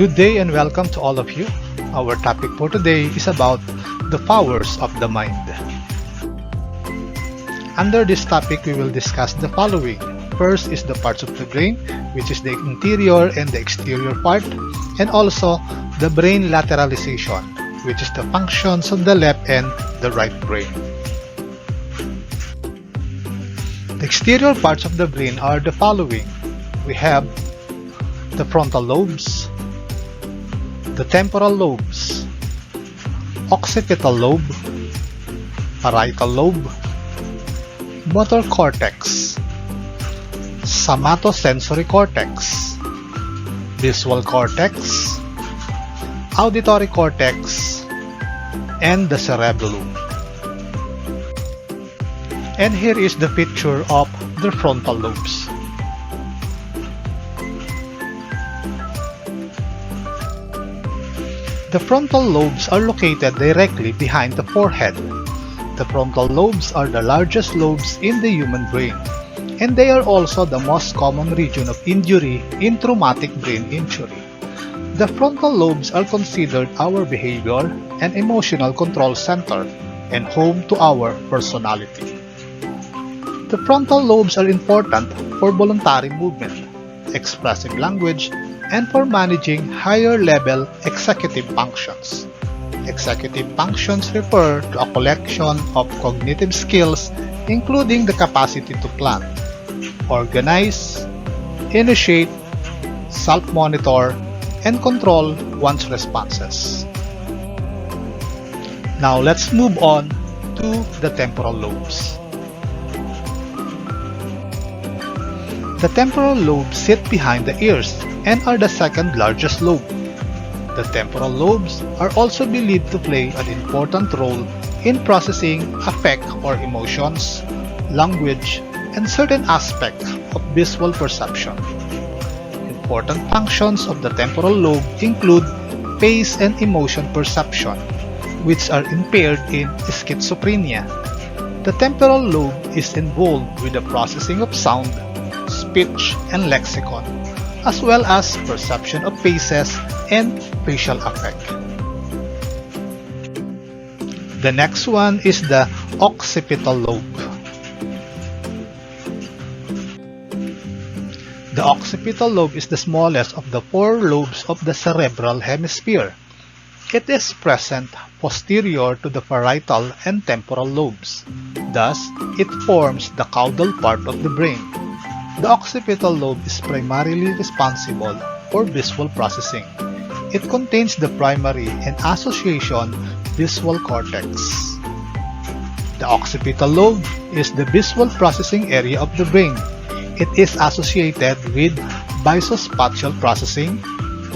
Good day and welcome to all of you. Our topic for today is about the powers of the mind. Under this topic, we will discuss the following. First is the parts of the brain, which is the interior and the exterior part, and also the brain lateralization, which is the functions of the left and the right brain. The exterior parts of the brain are the following. We have the frontal lobes, the temporal lobes, occipital lobe, parietal lobe, motor cortex, somatosensory cortex, visual cortex, auditory cortex, and the cerebellum. And here is the picture of the frontal lobes. The frontal lobes are located directly behind the forehead. The frontal lobes are the largest lobes in the human brain, and they are also the most common region of injury in traumatic brain injury. The frontal lobes are considered our behavior and emotional control center and home to our personality. The frontal lobes are important for voluntary movement, expressive language, and for managing higher-level executive functions. Executive functions refer to a collection of cognitive skills including the capacity to plan, organize, initiate, self-monitor, and control one's responses. Now let's move on to the temporal lobes. The temporal lobes sit behind the ears and are the second largest lobe. The temporal lobes are also believed to play an important role in processing affect or emotions, language, and certain aspects of visual perception. Important functions of the temporal lobe include pace and emotion perception, which are impaired in schizophrenia. The temporal lobe is involved with the processing of sound, speech, and lexicon, as well as perception of faces and facial affect. The next one is the occipital lobe. The occipital lobe is the smallest of the four lobes of the cerebral hemisphere. It is present posterior to the parietal and temporal lobes. Thus, it forms the caudal part of the brain. The occipital lobe is primarily responsible for visual processing. It contains the primary and association visual cortex. The occipital lobe is the visual processing area of the brain. It is associated with visospatial processing,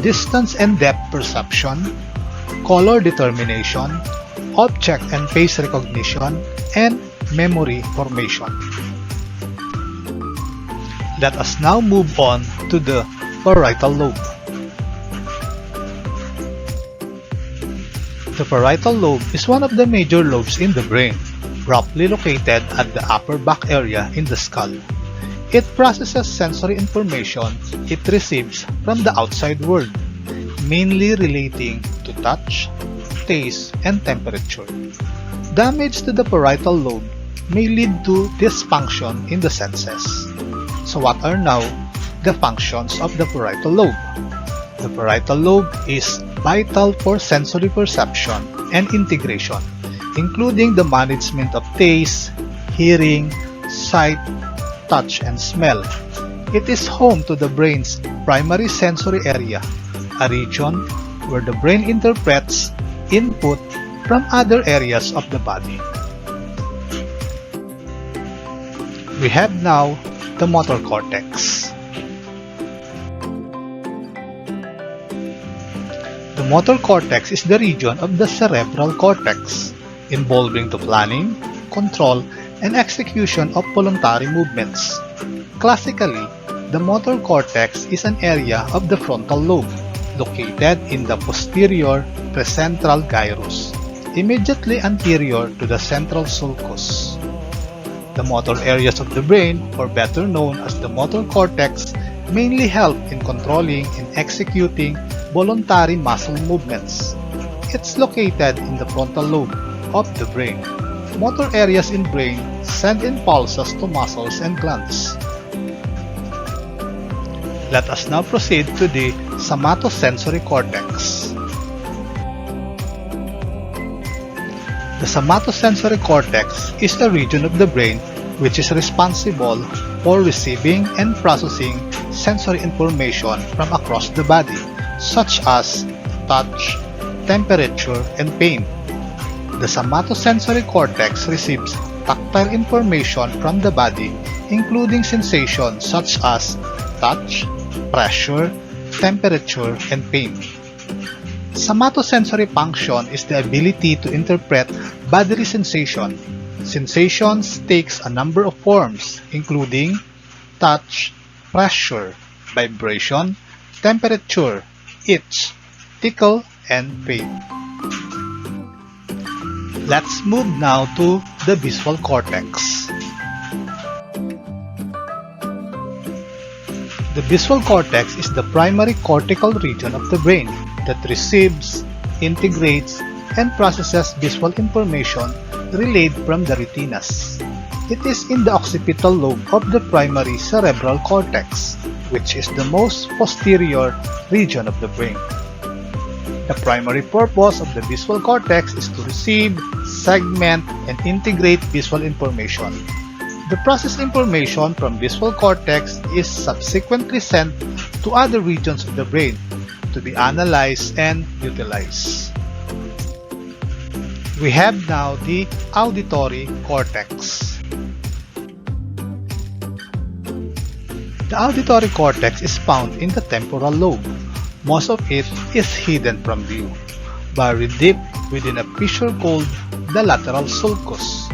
distance and depth perception, color determination, object and face recognition, and memory formation. Let us now move on to the parietal lobe. The parietal lobe is one of the major lobes in the brain, roughly located at the upper back area in the skull. It processes sensory information it receives from the outside world, mainly relating to touch, taste, and temperature. Damage to the parietal lobe may lead to dysfunction in the senses. So what are now the functions of the parietal lobe? The parietal lobe is vital for sensory perception and integration, including the management of taste, hearing, sight, touch, and smell. It is home to the brain's primary sensory area, a region where the brain interprets input from other areas of the body. We have now the motor cortex. The motor cortex is the region of the cerebral cortex involving the planning, control, and execution of voluntary movements. Classically, the motor cortex is an area of the frontal lobe located in the posterior precentral gyrus, immediately anterior to the central sulcus. The motor areas of the brain, or better known as the motor cortex, mainly help in controlling and executing voluntary muscle movements. It's located in the frontal lobe of the brain. Motor areas in brain send impulses to muscles and glands. Let us now proceed to the somatosensory cortex. The somatosensory cortex is a region of the brain which is responsible for receiving and processing sensory information from across the body, such as touch, temperature, and pain. The somatosensory cortex receives tactile information from the body, including sensations such as touch, pressure, temperature, and pain. Somatosensory function is the ability to interpret bodily sensation. Sensations takes a number of forms, including touch, pressure, vibration, temperature, itch, tickle, and pain. Let's move now to the visual cortex. The visual cortex is the primary cortical region of the brain that receives, integrates, and processes visual information relayed from the retinas. It is in the occipital lobe of the primary cerebral cortex, which is the most posterior region of the brain. The primary purpose of the visual cortex is to receive, segment, and integrate visual information. The processed information from visual cortex is subsequently sent to other regions of the brain to be analyzed and utilized. We have now the auditory cortex. The auditory cortex is found in the temporal lobe. Most of it is hidden from view, buried deep within a fissure called the lateral sulcus.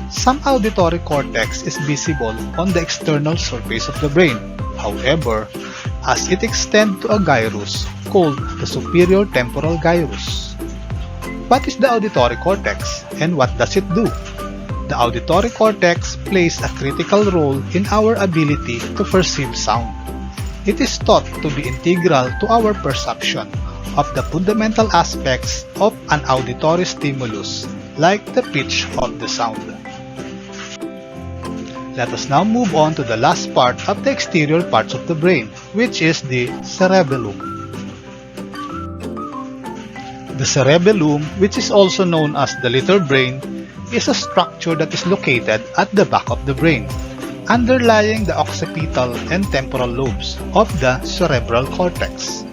Some auditory cortex is visible on the external surface of the brain. However, as it extends to a gyrus called the superior temporal gyrus. What is the auditory cortex and what does it do? The auditory cortex plays a critical role in our ability to perceive sound. It is thought to be integral to our perception of the fundamental aspects of an auditory stimulus, like the pitch of the sound. Let us now move on to the last part of the exterior parts of the brain, which is the cerebellum. The cerebellum, which is also known as the little brain, is a structure that is located at the back of the brain, underlying the occipital and temporal lobes of the cerebral cortex.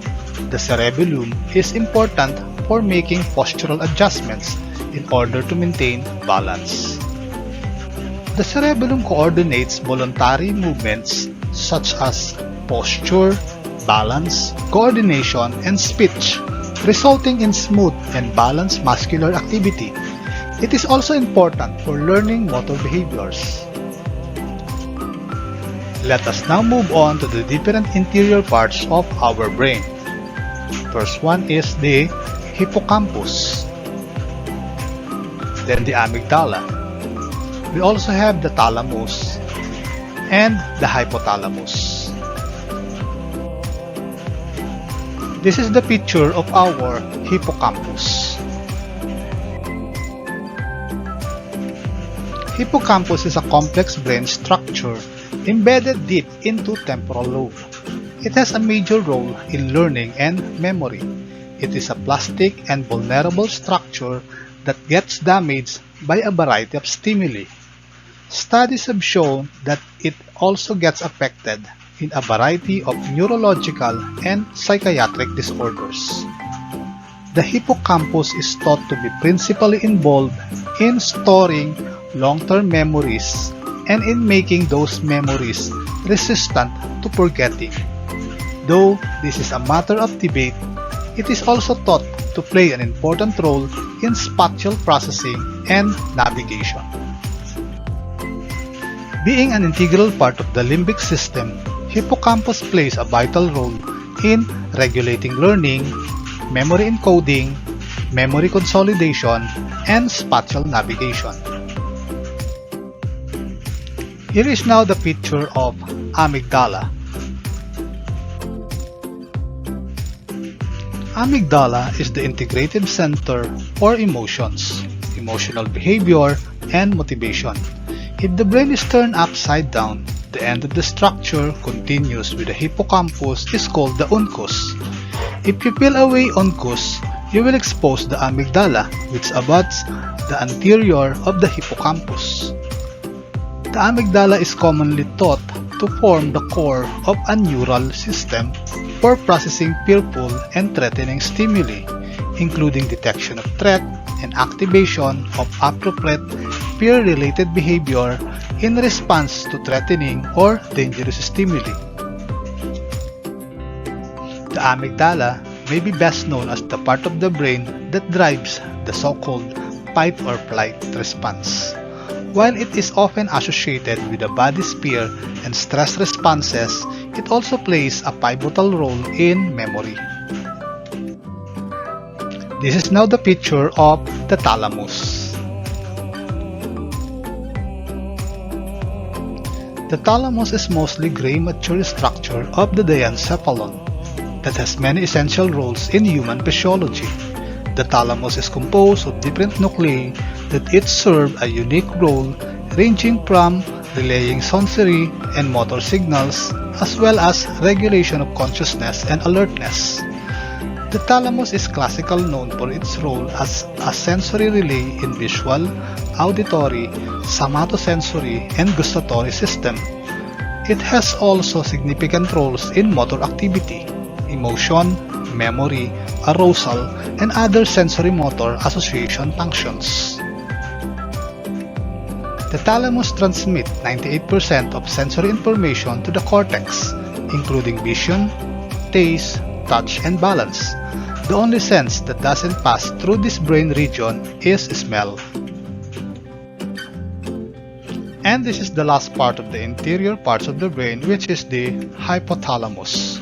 The cerebellum is important for making postural adjustments in order to maintain balance. The cerebellum coordinates voluntary movements such as posture, balance, coordination, and speech, resulting in smooth and balanced muscular activity. It is also important for learning motor behaviors. Let us now move on to the different interior parts of our brain. First one is the hippocampus, then the amygdala. We also have the thalamus and the hypothalamus. This is the picture of our hippocampus. Hippocampus is a complex brain structure embedded deep into temporal lobe. It has a major role in learning and memory. It is a plastic and vulnerable structure that gets damaged by a variety of stimuli. Studies have shown that it also gets affected in a variety of neurological and psychiatric disorders. The hippocampus is thought to be principally involved in storing long-term memories and in making those memories resistant to forgetting. Though this is a matter of debate, it is also thought to play an important role in spatial processing and navigation. Being an integral part of the limbic system, hippocampus plays a vital role in regulating learning, memory encoding, memory consolidation, and spatial navigation. Here is now the picture of amygdala. Amygdala is the integrative center for emotions, emotional behavior, and motivation. If the brain is turned upside down, the end of the structure continues with the hippocampus is called the uncus. If you peel away uncus, you will expose the amygdala, which abuts the anterior of the hippocampus. The amygdala is commonly thought to form the core of a neural system for processing fearful and threatening stimuli, including detection of threat and activation of appropriate fear-related behavior in response to threatening or dangerous stimuli. The amygdala may be best known as the part of the brain that drives the so-called fight or flight response. While it is often associated with the body's fear and stress responses, it also plays a pivotal role in memory. This is now the picture of the thalamus. The thalamus is mostly gray mature structure of the diencephalon that has many essential roles in human physiology. The thalamus is composed of different nuclei that each serve a unique role, ranging from relaying sensory and motor signals as well as regulation of consciousness and alertness. The thalamus is classically known for its role as a sensory relay in visual, auditory, somatosensory, and gustatory system. It has also significant roles in motor activity, emotion, memory, arousal, and other sensory motor association functions. The thalamus transmits 98% of sensory information to the cortex, including vision, taste, touch, and balance. The only sense that doesn't pass through this brain region is smell. And this is the last part of the interior parts of the brain, which is the hypothalamus.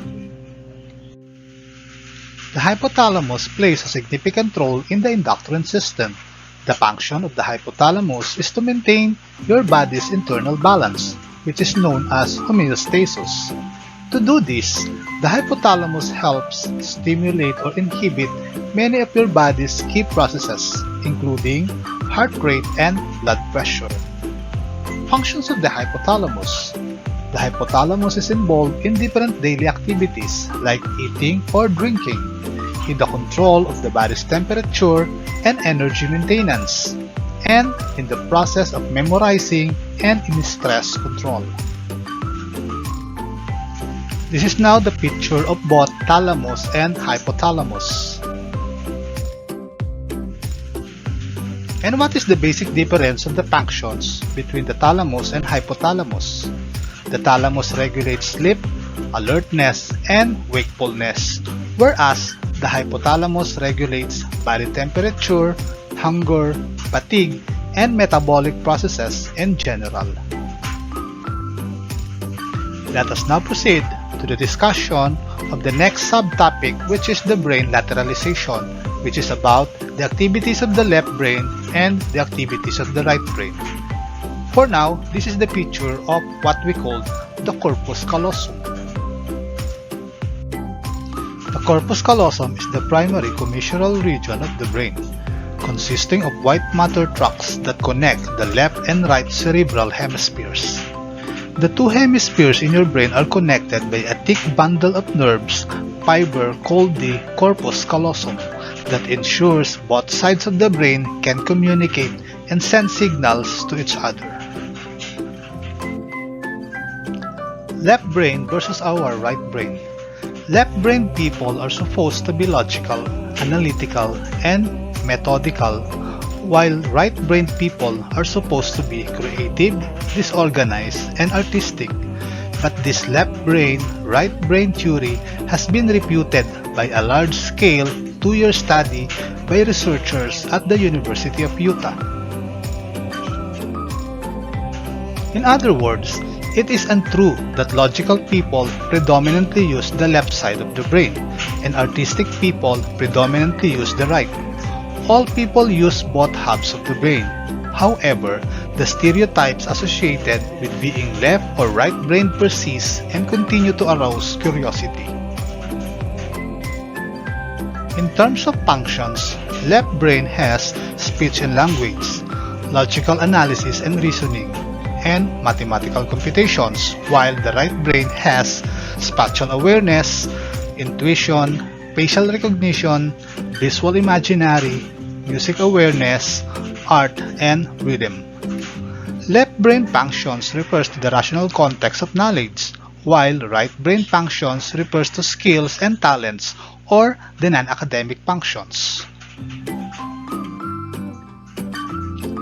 The hypothalamus plays a significant role in the endocrine system. The function of the hypothalamus is to maintain your body's internal balance, which is known as homeostasis. To do this, the hypothalamus helps stimulate or inhibit many of your body's key processes, including heart rate and blood pressure. Functions of the hypothalamus. The hypothalamus is involved in different daily activities like eating or drinking, in the control of the body's temperature and energy maintenance, and in the process of memorizing and in stress control. This is now the picture of both thalamus and hypothalamus. And what is the basic difference of the functions between the thalamus and hypothalamus? The thalamus regulates sleep, alertness, and wakefulness, whereas the hypothalamus regulates body temperature, hunger, fatigue, and metabolic processes in general. Let us now proceed to the discussion of the next subtopic, which is the brain lateralization, which is about the activities of the left brain and the activities of the right brain. For now, this is the picture of what we call the corpus callosum. The corpus callosum is the primary commissural region of the brain, consisting of white matter tracts that connect the left and right cerebral hemispheres. The two hemispheres in your brain are connected by a thick bundle of nerves fiber called the corpus callosum that ensures both sides of the brain can communicate and send signals to each other. Left brain versus our right brain. Left-brained people are supposed to be logical, analytical, and methodical, while right-brained people are supposed to be creative, disorganized, and artistic. But this left brain, right brain theory has been refuted by a large-scale 2-year study by researchers at the University of Utah. In other words, it is untrue that logical people predominantly use the left side of the brain, and artistic people predominantly use the right. All people use both halves of the brain. However, the stereotypes associated with being left or right-brained persist and continue to arouse curiosity. In terms of functions, left brain has speech and language, logical analysis and reasoning, and mathematical computations, while the right brain has spatial awareness, intuition, facial recognition, visual imaginary, music awareness, art, and rhythm. Left brain functions refers to the rational context of knowledge, while right brain functions refers to skills and talents or the non-academic functions.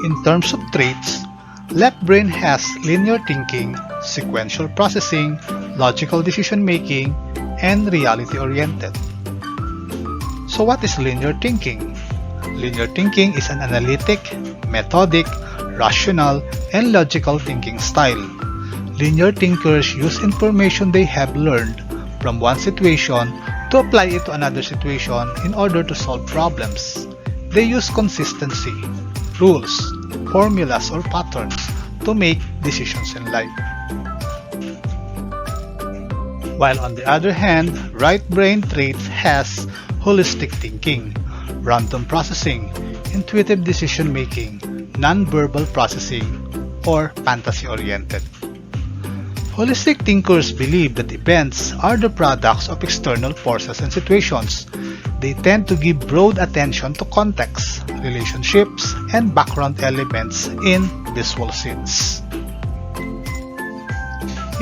In terms of traits, left brain has linear thinking, sequential processing, logical decision-making, and reality-oriented. So what is linear thinking? Linear thinking is an analytic, methodic, rational, and logical thinking style. Linear thinkers use information they have learned from one situation to apply it to another situation in order to solve problems. They use consistency, rules, formulas, or patterns to make decisions in life. While on the other hand, right brain traits has holistic thinking, random processing, intuitive decision-making, non-verbal processing, or fantasy-oriented. Holistic thinkers believe that events are the products of external forces and situations. They tend to give broad attention to context, relationships, and background elements in visual scenes.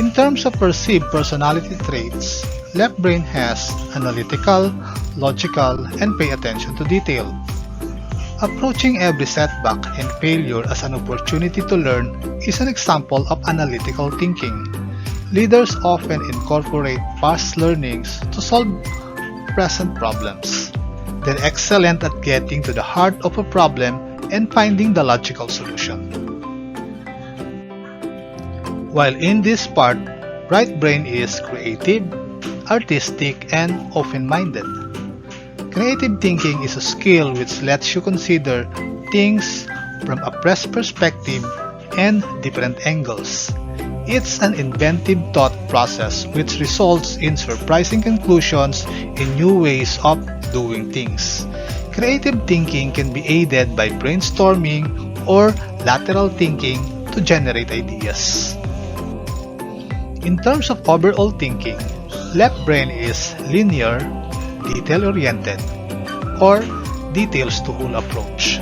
In terms of perceived personality traits, left brain has analytical, logical, and pay attention to detail. Approaching every setback and failure as an opportunity to learn is an example of analytical thinking. Leaders often incorporate past learnings to solve present problems. They're excellent at getting to the heart of a problem and finding the logical solution. While in this part, right brain is creative, artistic, and open-minded. Creative thinking is a skill which lets you consider things from a fresh perspective and different angles. It's an inventive thought process which results in surprising conclusions in new ways of doing things. Creative thinking can be aided by brainstorming or lateral thinking to generate ideas. In terms of overall thinking, left brain is linear, detail-oriented, or details-to-whole approach.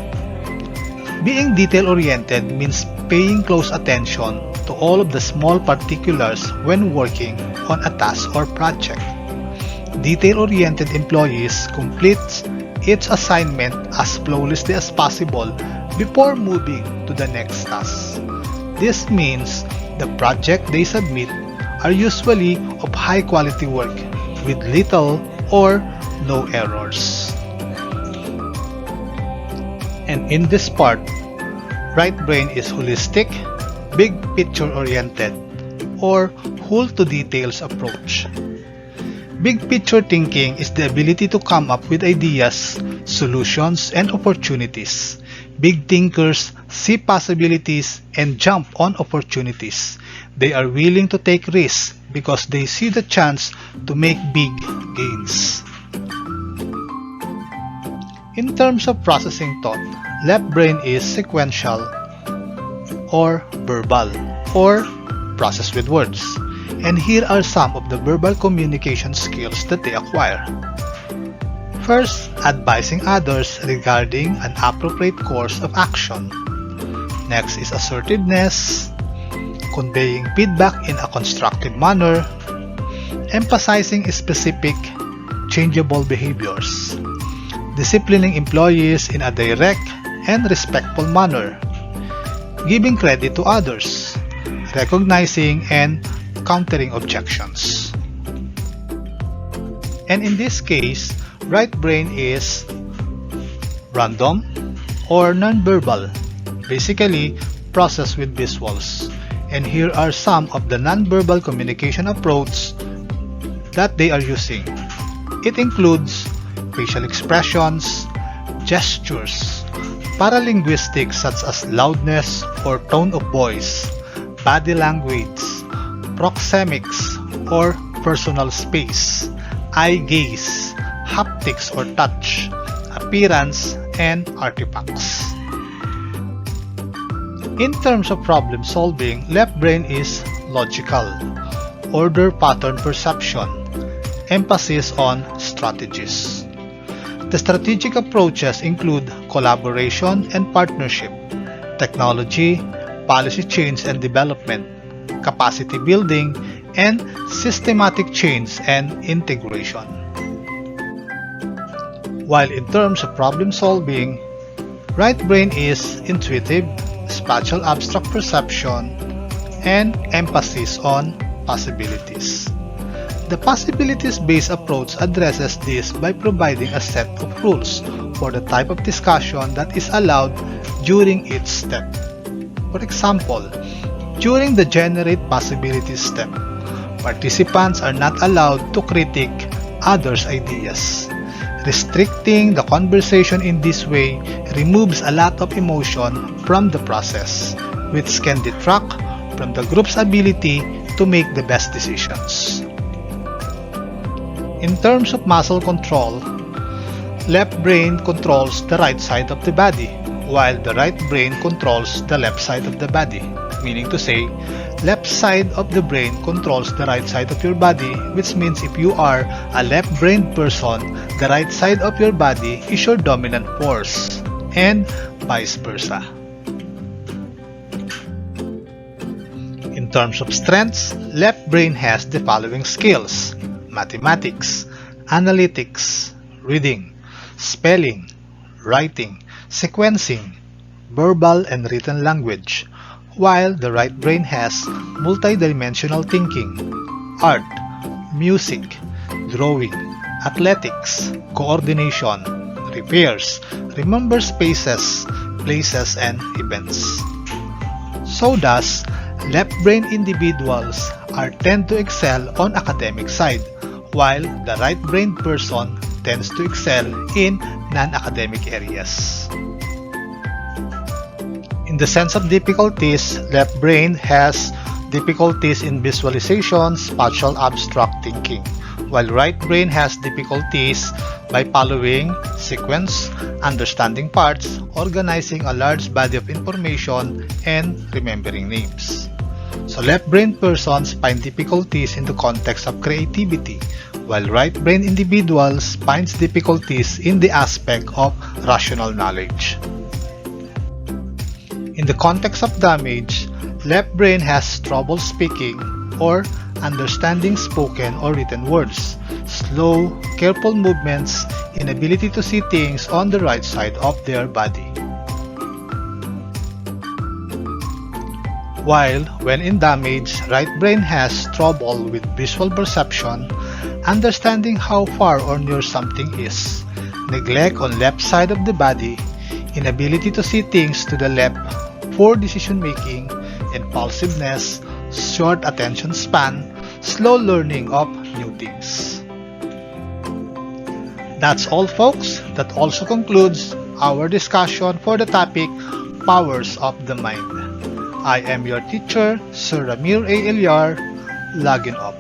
Being detail-oriented means paying close attention to all of the small particulars when working on a task or project. Detail-oriented employees complete each assignment as flawlessly as possible before moving to the next task. This means the project they submit are usually of high-quality work with little or no errors. And in this part, right brain is holistic, big picture oriented, or whole to details approach. Big picture thinking is the ability to come up with ideas, solutions, and opportunities. Big thinkers see possibilities and jump on opportunities. They are willing to take risks because they see the chance to make big gains. In terms of processing thought, left brain is sequential or verbal or process with words. And here are some of the verbal communication skills that they acquire. First, advising others regarding an appropriate course of action. Next is assertiveness, conveying feedback in a constructive manner, emphasizing specific, changeable behaviors, disciplining employees in a direct and respectful manner, giving credit to others, recognizing and countering objections. And in this case, right brain is random or non-verbal, basically processed with visuals. And here are some of the non-verbal communication approaches that they are using. It includes facial expressions, gestures, paralinguistics such as loudness or tone of voice, body language, proxemics or personal space, eye gaze, haptics or touch, appearance, and artifacts. In terms of problem solving, left brain is logical, order pattern perception, emphasis on strategies. The strategic approaches include collaboration and partnership, technology, policy change and development, capacity building, and systematic change and integration. While in terms of problem solving, right brain is intuitive, spatial abstract perception, and emphasis on possibilities. The possibilities-based approach addresses this by providing a set of rules for the type of discussion that is allowed during each step. For example, during the Generate Possibilities step, participants are not allowed to critique others' ideas. Restricting the conversation in this way removes a lot of emotion from the process, which can detract from the group's ability to make the best decisions. In terms of muscle control, left brain controls the right side of the body, while the right brain controls the left side of the body. Meaning to say, left side of the brain controls the right side of your body, which means if you are a left-brained person, the right side of your body is your dominant force, and vice versa. In terms of strengths, left brain has the following skills: mathematics, analytics, reading, spelling, writing, sequencing, verbal and written language, while the right brain has multidimensional thinking, art, music, drawing, athletics, coordination, repairs, remember spaces, places, and events. So thus, left brain individuals tend to excel on academic side, while the right brain person tends to excel in non-academic areas. In the sense of difficulties, left brain has difficulties in visualization, spatial abstract thinking, while right brain has difficulties by following sequence, understanding parts, organizing a large body of information, and remembering names. So left brain persons find difficulties in the context of creativity, while right brain individuals finds difficulties in the aspect of rational knowledge. In the context of damage, left brain has trouble speaking or understanding spoken or written words, slow, careful movements, inability to see things on the right side of their body. While when in damage, right brain has trouble with visual perception, understanding how far or near something is, neglect on left side of the body, inability to see things to the left, poor decision making, impulsiveness, short attention span, slow learning of new things. That's all, folks. That also concludes our discussion for the topic Powers of the Mind. I am your teacher, Sir Ramir A. Ilyar, logging off.